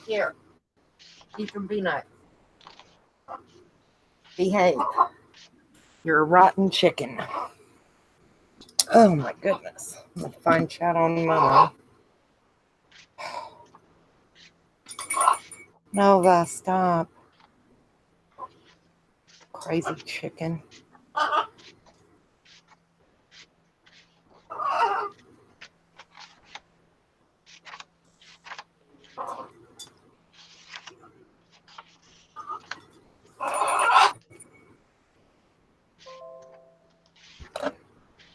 Here, eat some peanut. Behave. You're a rotten chicken. Oh my goodness. I'm gonna find chat on mine. Nova, stop. Crazy chicken.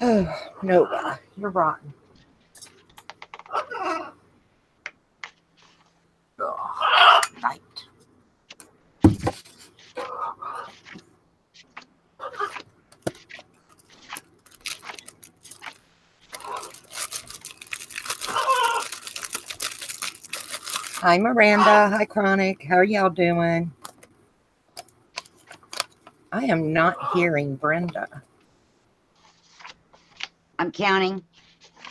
Oh, Nova, you're rotten. Oh, night. Hi, Miranda. Hi, Chronic. How are y'all doing? I am not hearing Brenda. I'm counting.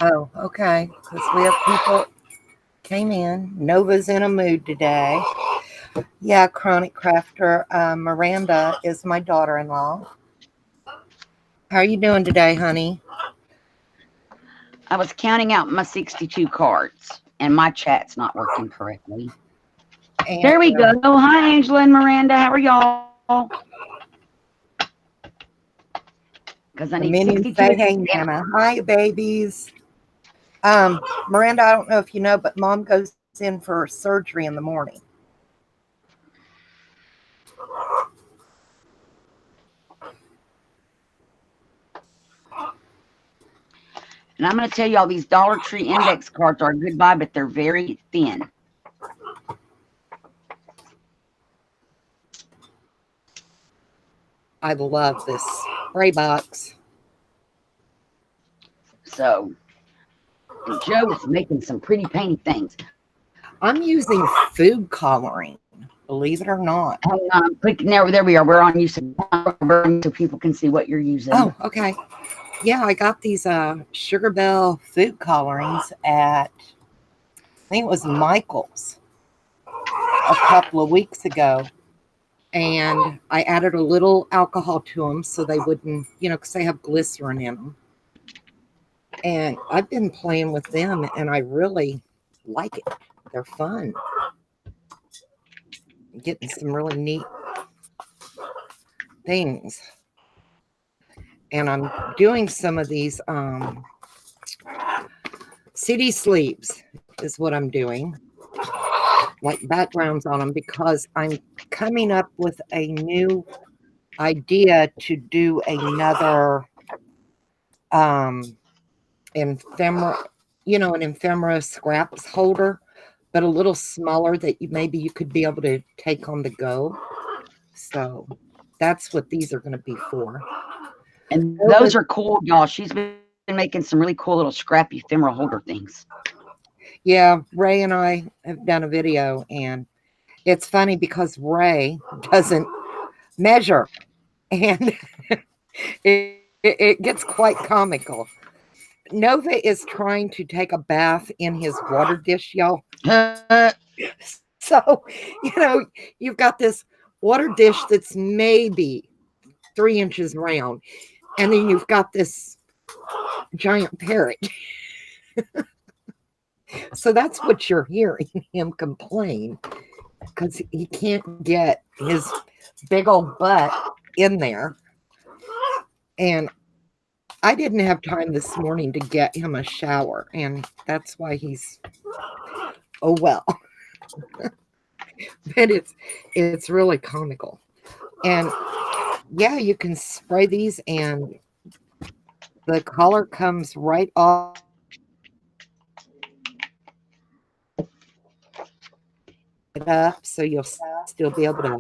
Oh, okay. Because we have people came in. Nova's in a mood today. Yeah, Chronic Crafter. Miranda is my daughter-in-law. How are you doing today, honey? I was counting out my 62 cards, and my chat's not working correctly. And, there we go. Hi, Angela and Miranda. How are y'all? Because I need 62. Say, hey, Nana. Hi, babies. Miranda, I don't know if you know, but Mom goes in for surgery in the morning. And I'm going to tell y'all, these Dollar Tree index cards are a good buy, but they're very thin. I love this spray box. So, and Joe is making some pretty painty things. I'm using food coloring, believe it or not. Hang on, there we are. We're on YouTube so people can see what you're using. Oh, okay. Yeah, I got these Sugar Bell food colorings at, I think it was Michael's a couple of weeks ago. And I added a little alcohol to them so they wouldn't, because they have glycerin in them. And I've been playing with them, and I really like it. They're fun. Getting some really neat things. And I'm doing some of these city sleeves is what I'm doing. Like backgrounds on them, because I'm coming up with a new idea to do another ephemera, an ephemera scraps holder, but a little smaller that maybe you could be able to take on the go. So that's what these are going to be for. And those are cool, y'all. She's been making some really cool little scrappy ephemera holder things. Yeah, Ray and I have done a video, and it's funny because Ray doesn't measure, and it gets quite comical. Nova is trying to take a bath in his water dish, y'all. So, you've got this water dish that's maybe 3 inches round, and then you've got this giant parrot. So that's what you're hearing him complain, because he can't get his big old butt in there. And I didn't have time this morning to get him a shower, and that's why he's, oh well. But it's really comical. And yeah, you can spray these, and the color comes right off. It up, so you'll still be able to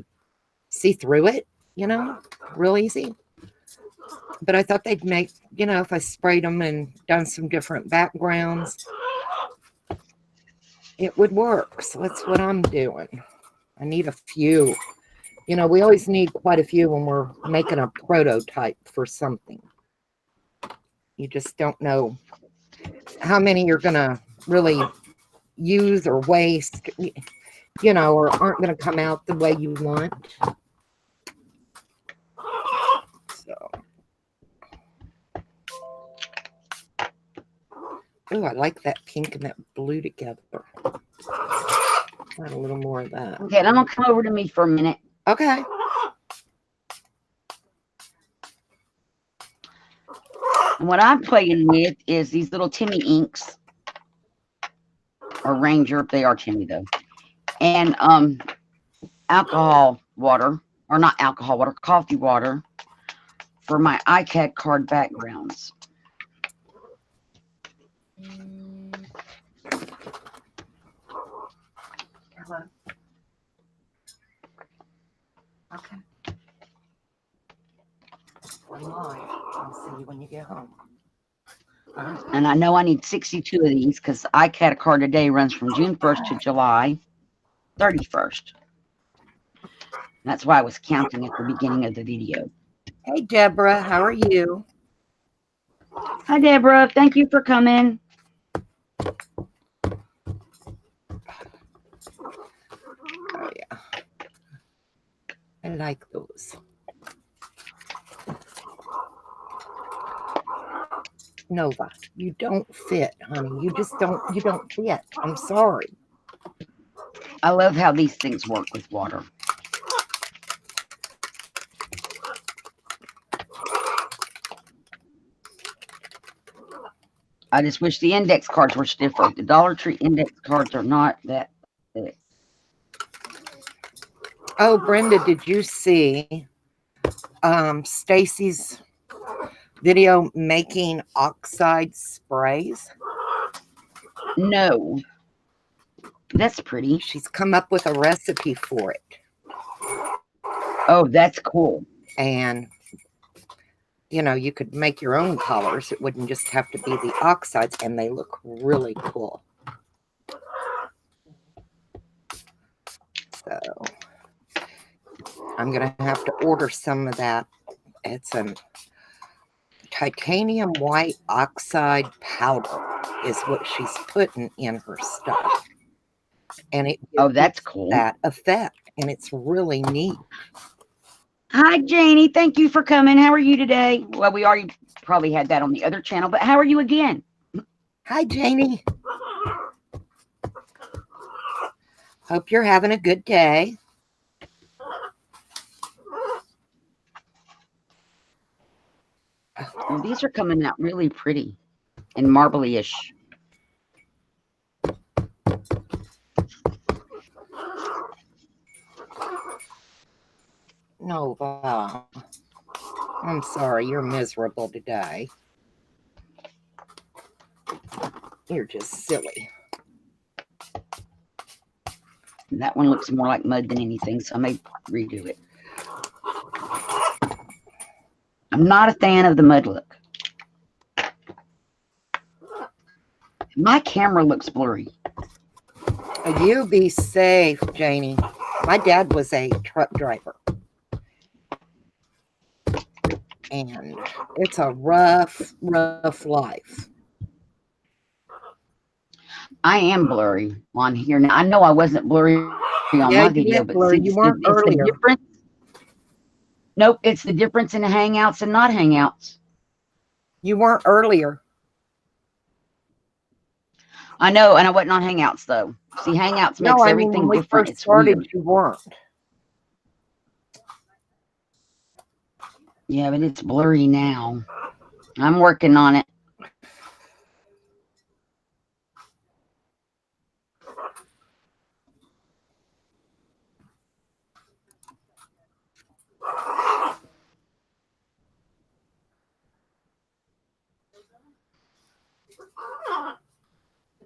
see through it, real easy. But I thought they'd make, if I sprayed them and done some different backgrounds, it would work. So that's what I'm doing. I need a few. We always need quite a few when we're making a prototype for something. You just don't know how many you're going to really use or waste. you know, or aren't going to come out the way you want. So, oh, I like that pink and that blue together. Add a little more of that. Okay, and I'm gonna come over to me for a minute. Okay. And what I'm playing with is these little Timmy inks, or Ranger. They are Timmy though, and alcohol water, or not alcohol water, coffee water for my iCAD card backgrounds. Hello. Okay. We're live. I'll see you when you get home. And I know I need 62 of these because iCAD card today runs from June 1st to July 31st. That's why I was counting at the beginning of the video. Hey, Deborah, how are you? Hi, Deborah. Thank you for coming. Oh, yeah. I like those. Nova, you don't fit, honey. You don't fit. I'm sorry. I love how these things work with water. I just wish the index cards were stiffer. The Dollar Tree index cards are not that thick. Oh, Brenda, did you see Stacy's video making oxide sprays? No. That's pretty. She's come up with a recipe for it. Oh, that's cool. And, you know, you could make your own colors. It wouldn't just have to be the oxides, and they look really cool. So I'm going to have to order some of that. It's a titanium white oxide powder is what she's putting in her stuff. And it gives that's cool. that effect, and it's really neat. Hi, Janie. Thank you for coming. How are you today? Well, we already probably had that on the other channel, but how are you again? Hi, Janie. Hope you're having a good day. Well, these are coming out really pretty and marbly-ish. Nova, I'm sorry, you're miserable today. You're just silly. That one looks more like mud than anything, so I may redo it. I'm not a fan of the mud look. My camera looks blurry. You be safe, Janie. My dad was a truck driver. And it's a rough life. I am blurry on here. Now, I know I wasn't blurry on my video, but see, you weren't earlier. The difference. Nope, it's the difference in the Hangouts and not Hangouts. You weren't earlier. I know, and I wasn't on Hangouts, though. See, Hangouts makes everything when we different. first started, weird. you weren't. Yeah, but it's blurry now. I'm working on it.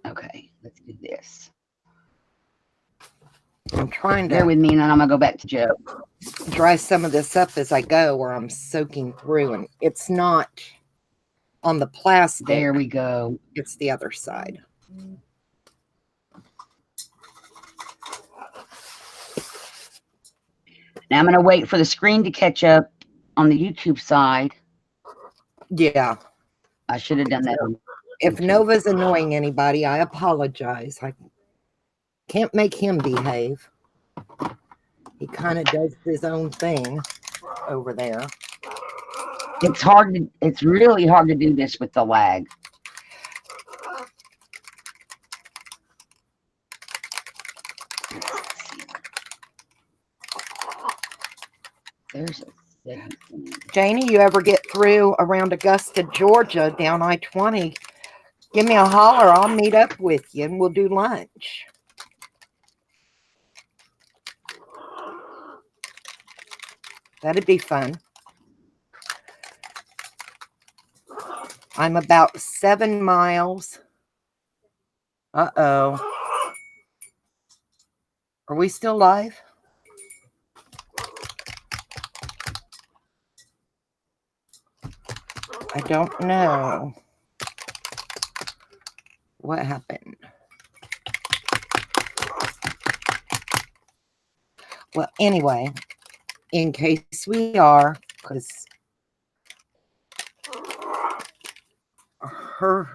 Okay, let's do this. I'm trying to bear with me, and then I'm gonna go back to Joe. Dry some of this up as I go, where I'm soaking through, and it's not on the plastic. There we go. It's the other side. Now I'm gonna wait for the screen to catch up on the YouTube side. Yeah, I should have done that on if YouTube. Nova's annoying anybody, I apologize. Can't make him behave. He kind of does his own thing over there. It's really hard to do this with the lag. There's a segment. Janie, you ever get through around Augusta, Georgia, down I-20, give me a holler. I'll meet up with you and we'll do lunch. That'd be fun. I'm about 7 miles. Uh-oh. Are we still live? I don't know. What happened? Well, anyway, in case we are, because her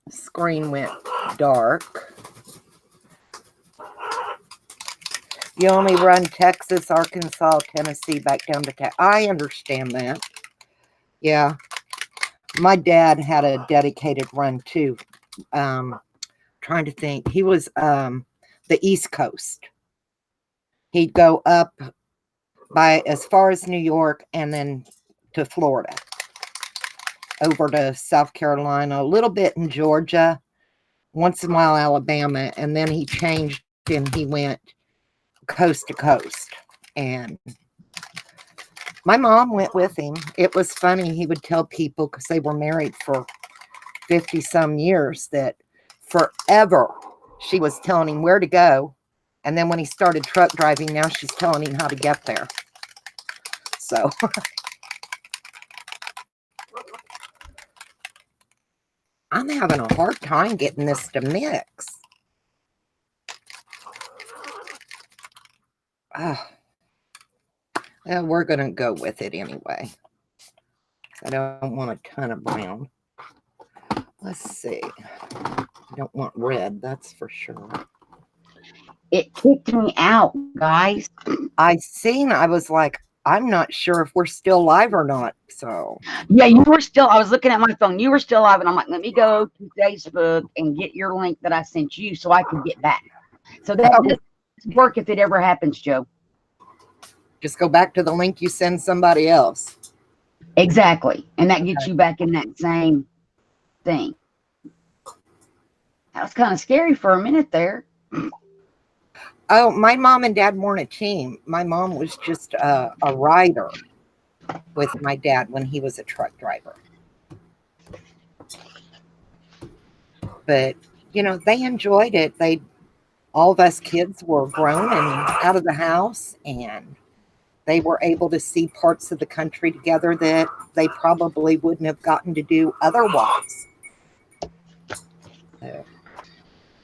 screen went dark. You only run Texas, Arkansas, Tennessee, back down to Texas. I understand that. Yeah. My dad had a dedicated run too. Trying to think. He was the East Coast. He'd go up by as far as New York and then to Florida, over to South Carolina, a little bit in Georgia, once in a while Alabama, and then he changed and he went coast to coast. And my mom went with him. It was funny. He would tell people, because they were married for 50 some years, that forever she was telling him where to go. And then when he started truck driving, now she's telling him how to get there. So I'm having a hard time getting this to mix. Well, we're going to go with it anyway. I don't want a ton of brown. Let's see. I don't want red, that's for sure. It kicked me out, guys. I was like, I'm not sure if we're still live or not. So yeah, you were still. I was looking at my phone. You were still live, and I'm like, let me go to Facebook and get your link that I sent you, so I can get back. So that doesn't work if it ever happens, Joe. Just go back to the link you send somebody else. Exactly, and that gets you back in that same thing. That was kind of scary for a minute there. Oh, my mom and dad weren't a team. My mom was just a rider with my dad when he was a truck driver. But, you know, they enjoyed it. All of us kids were grown and out of the house, and they were able to see parts of the country together that they probably wouldn't have gotten to do otherwise.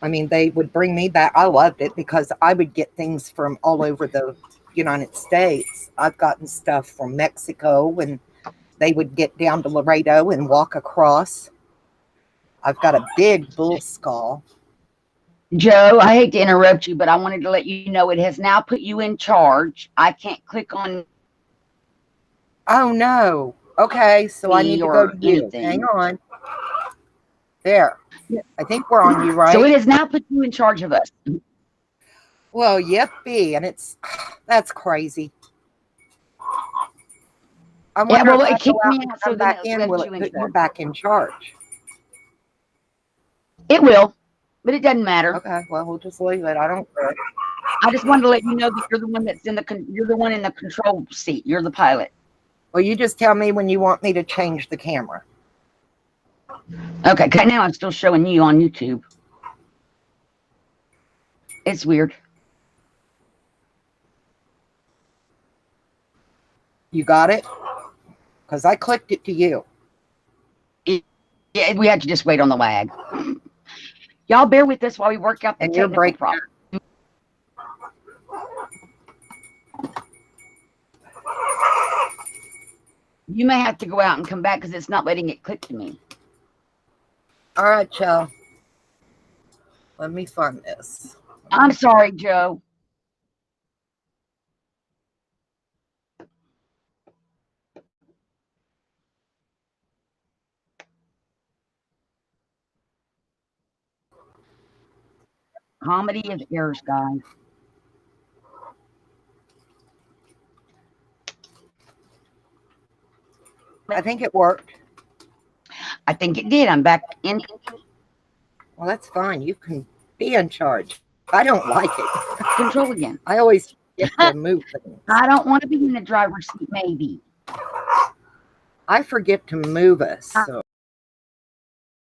I mean, they would bring me back. I loved it because I would get things from all over the United States. I've gotten stuff from Mexico, and they would get down to Laredo and walk across. I've got a big bull skull. Joe, I hate to interrupt you, but I wanted to let you know it has now put you in charge. I can't click on. Oh, no. Okay, so I need to go to you. Hang on. There. I think we're on you, right? So it has now put you in charge of us. Well, yippee. And that's crazy. I wonder well, if it kicked me out, so back then in, will it put you back in charge? It will, but it doesn't matter. Okay, well, we'll just leave it. I don't care. I just wanted to let you know that you're the one that's you're the one in the control seat. You're the pilot. Well, you just tell me when you want me to change the camera. Okay, because now I'm still showing you on YouTube. It's weird. You got it? Because I clicked it to you. Yeah, we had to just wait on the lag. Y'all bear with us while we work out the technical problem. You may have to go out and come back because it's not letting it click to me. All right, y'all. Let me find this. I'm sorry, Joe. Comedy is errors, guys. I think it worked. I think it did. I'm back in. Well, that's fine. You can be in charge. I don't like it. Control again. I always get to move things. I don't want to be in the driver's seat, maybe. I forget to move us. So